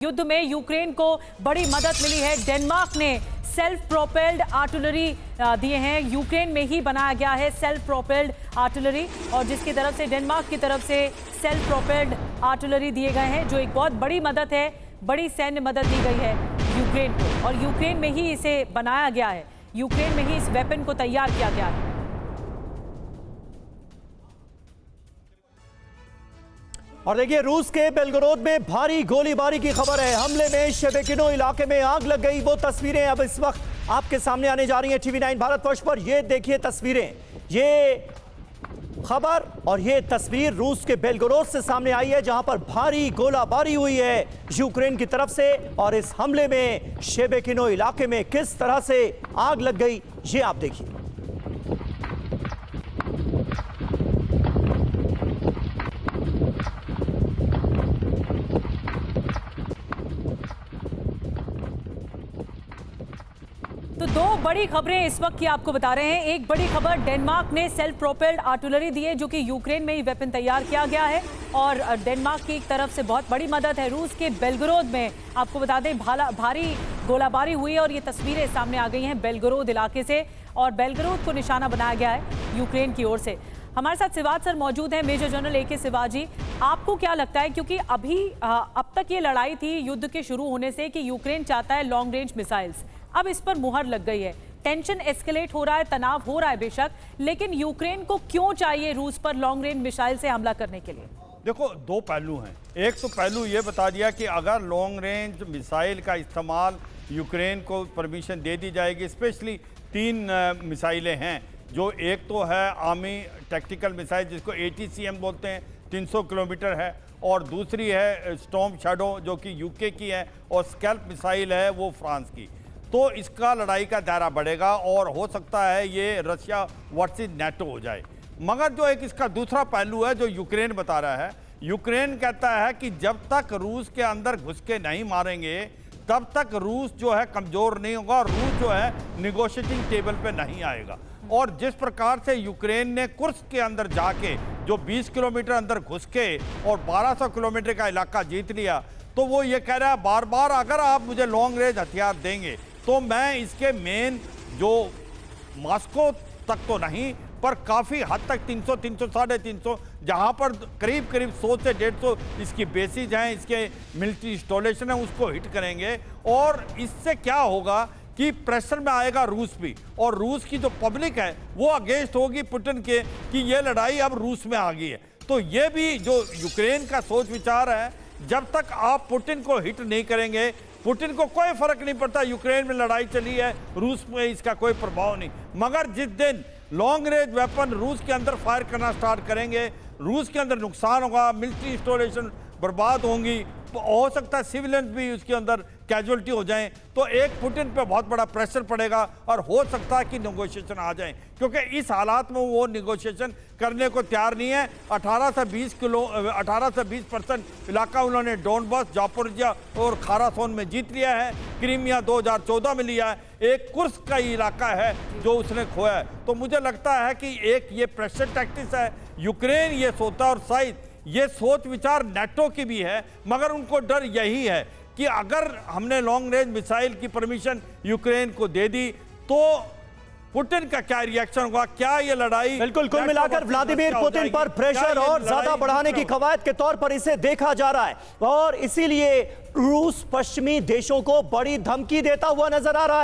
युद्ध में यूक्रेन को बड़ी मदद मिली है। डेनमार्क ने सेल्फ प्रोपेल्ड आर्टिलरी दिए हैं। यूक्रेन में ही बनाया गया है सेल्फ प्रोपेल्ड आर्टिलरी, और जिसकी तरफ से डेनमार्क की तरफ से सेल्फ प्रोपेल्ड आर्टिलरी दिए गए हैं, जो एक बहुत बड़ी मदद है। बड़ी सैन्य मदद दी गई है यूक्रेन को, और यूक्रेन में ही इसे बनाया गया है। यूक्रेन में ही इस वेपन को तैयार किया गया है। और देखिए, रूस के बेलगोरोद में भारी गोलीबारी की खबर है। हमले में शेबेकिनो इलाके में आग लग गई। वो तस्वीरें अब इस वक्त आपके सामने आने जा रही हैं TV9 भारतवर्ष पर। ये देखिए तस्वीरें, ये खबर और ये तस्वीर रूस के बेलगोरोद से सामने आई है, जहां पर भारी गोलाबारी हुई है यूक्रेन की तरफ से। और इस हमले में शेबेकिनो इलाके में किस तरह से आग लग गई, ये आप देखिए। तो दो बड़ी खबरें इस वक्त की आपको बता रहे हैं। एक बड़ी खबर, डेनमार्क ने सेल्फ प्रोपेल्ड आर्टिलरी दी है, जो कि यूक्रेन में ही वेपन तैयार किया गया है। और डेनमार्क की तरफ से बहुत बड़ी मदद है। रूस के बेलगोरोद में आपको बता दें भारी गोलाबारी हुई है, और ये तस्वीरें सामने आ गई हैं बेलगोरोद इलाके से। और बेलगोरोद को निशाना बनाया गया है यूक्रेन की ओर से। हमारे साथ सिवाज सर मौजूद हैं, मेजर जनरल AK शिवाजी। आपको क्या लगता है, क्योंकि अब तक ये लड़ाई थी युद्ध के शुरू होने से कि यूक्रेन चाहता है लॉन्ग रेंज मिसाइल्स, अब इस पर मुहर लग गई है। टेंशन एस्केलेट हो रहा है, तनाव हो रहा है बेशक, लेकिन यूक्रेन को क्यों चाहिए रूस पर लॉन्ग रेंज मिसाइल से हमला करने के लिए? देखो, दो पहलू हैं। एक तो पहलू ये बता दिया कि अगर लॉन्ग रेंज मिसाइल का इस्तेमाल यूक्रेन को परमिशन दे दी जाएगी। स्पेशली 3 मिसाइलें हैं, जो एक तो है आर्मी टैक्टिकल मिसाइल, जिसको ATCM बोलते हैं, 300 किलोमीटर है। और दूसरी है स्टॉर्म शैडो, जो कि UK की है। और स्कैल्प मिसाइल है, वो फ्रांस की। तो इसका लड़ाई का दायरा बढ़ेगा और हो सकता है ये रशिया वर्सेस NATO हो जाए। मगर जो एक इसका दूसरा पहलू है, जो यूक्रेन बता रहा है, यूक्रेन कहता है कि जब तक रूस के अंदर घुस के नहीं मारेंगे, तब तक रूस जो है कमज़ोर नहीं होगा, और रूस जो है निगोशिएटिंग टेबल पे नहीं आएगा। और जिस प्रकार से यूक्रेन ने कुर्स्क के अंदर जाके जो 20 किलोमीटर अंदर घुस के और 1200 किलोमीटर का इलाका जीत लिया, तो वो ये कह रहा है बार बार, अगर आप मुझे लॉन्ग रेंज हथियार देंगे तो मैं इसके मेन जो मॉस्को तक तो नहीं, पर काफ़ी हद तक 300, 300, 350, जहाँ पर करीब 100 से 150 इसकी बेसिस हैं, इसके मिलिट्री इंस्टॉलेशन है, उसको हिट करेंगे। और इससे क्या होगा कि प्रेशर में आएगा रूस भी, और रूस की जो पब्लिक है वो अगेंस्ट होगी पुतिन के, कि ये लड़ाई अब रूस में आ गई है। तो ये भी जो यूक्रेन का सोच विचार है, जब तक आप पुतिन को हिट नहीं करेंगे, पुतिन को कोई फर्क नहीं पड़ता यूक्रेन में लड़ाई चली है, रूस में इसका कोई प्रभाव नहीं। मगर जिस दिन लॉन्ग रेंज वेपन रूस के अंदर फायर करना स्टार्ट करेंगे, रूस के अंदर नुकसान होगा, मिलिट्री इंस्टॉलेशन बर्बाद होंगी, हो सकता है सिविलियन भी उसके अंदर कैजुअलिटी हो जाएं, तो एक पुतिन पे बहुत बड़ा प्रेशर पड़ेगा, और हो सकता है कि नेगोशिएशन आ जाएं, क्योंकि इस हालात में वो नेगोशिएशन करने को तैयार नहीं है। 18 से 20% इलाका उन्होंने डोनबास, जापोरिजिया और खारासोन में जीत लिया है। क्रीमिया 2014 में लिया है। एक कुर्स्क का इलाका है जो उसने खोया है। तो मुझे लगता है कि एक ये प्रेशर टैक्टिक्स है, यूक्रेन ये सोचता है, और शायद ये सोच विचार NATO की भी है। मगर उनको डर यही है कि अगर हमने लॉन्ग रेंज मिसाइल की परमिशन यूक्रेन को दे दी, तो पुतिन का क्या रिएक्शन होगा, क्या ये लड़ाई। बिल्कुल, कुल मिलाकर व्लादिमीर पुतिन पर प्रेशर और ज्यादा बढ़ाने की कवायद के तौर पर इसे देखा जा रहा है, और इसीलिए रूस पश्चिमी देशों को बड़ी धमकी देता हुआ नजर आ रहा है।